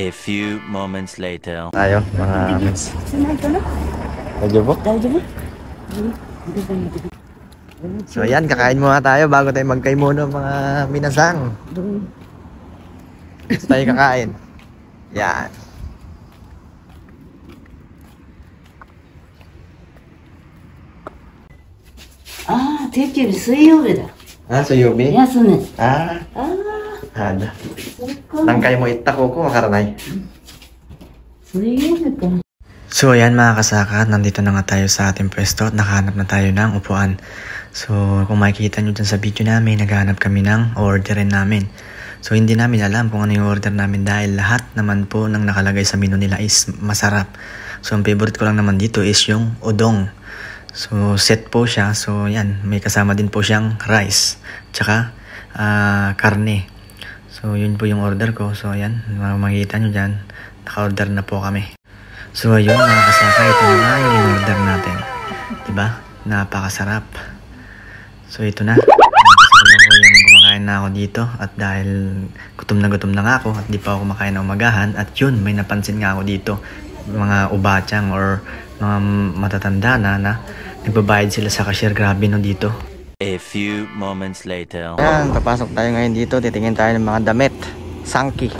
A few moments later. Tayo, mga miss. Medyo po? So yan, kakain muna tayo bago tayo magkaimuno mga minasang. Gusto tayo kakain. Yan. Ah, 定休日水曜日だ。 Ah, suyubi? 休み。 Ah, ああ、 ada. そっか。 Nangkay mo itako ko, makaranay. 水曜日か。 So ayan mga kasaka, nandito na nga tayo sa ating pwesto at nakahanap na tayo ng upuan. So kung makikita nyo dyan sa video namin, naghahanap kami ng orderin namin. So hindi namin alam kung ano yung order namin dahil lahat naman po ng nakalagay sa menu nila is masarap. So ang favorite ko lang naman dito is yung udong. So set po siya, so yan, may kasama din po siyang rice, tsaka karne. So yun po yung order ko, so ayan, makikita nyo dyan, naka-order na po kami. So ayun mga kasaka, ito na nga yung order natin. Diba? Napakasarap. So ito na. Yung kumakain na ako dito. At dahil gutom na nga ako at di pa ako kumakain na umagahan. At yun, may napansin nga ako dito. Mga ubatyang or mga matatanda na nagbabayad sila sa cashier. Grabe no dito. A few moments later. Ayan, papasok tayo ngayon dito. Titingin tayo ng mga damit. Sangki.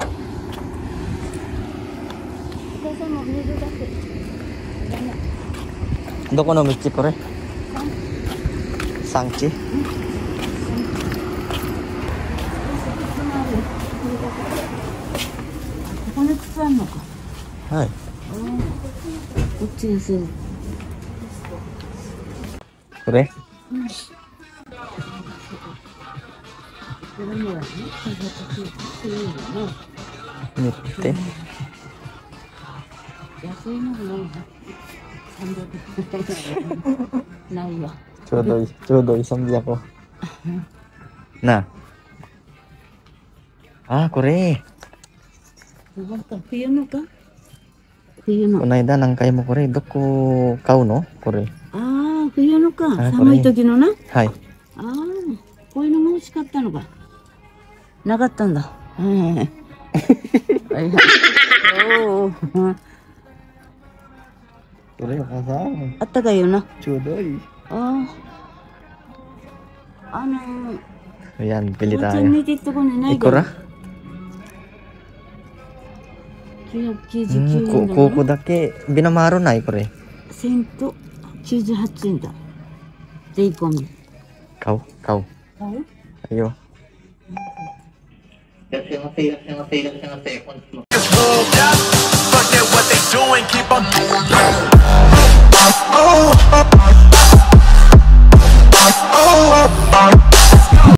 どこの道これ？産地？ ここに靴あんのか。はい。こっちにする。これ？これもね、塗って。安いのがないな。300円。ないわ。ちょうどいい300. Na. Ah, kore. 冬のか？冬の。この間何回もこれどこ買うの？これ。ああ、冬のか。あ寒い時のな。はい。ああ、こういうのが欲しかったのか。なかったんだ。はいはい。おお。これはさ、あったかいよな。ちょうどいい。ああ。Ayan, pili お茶 tayo. にてとこにない Ikura? 999円だから。 Kuko dake. Binamaro na ko re. 1098円だ。税込み。買う。買う？ Ayo. いらっしゃいませ、いらっしゃいませ、いらっしゃいませ。本日の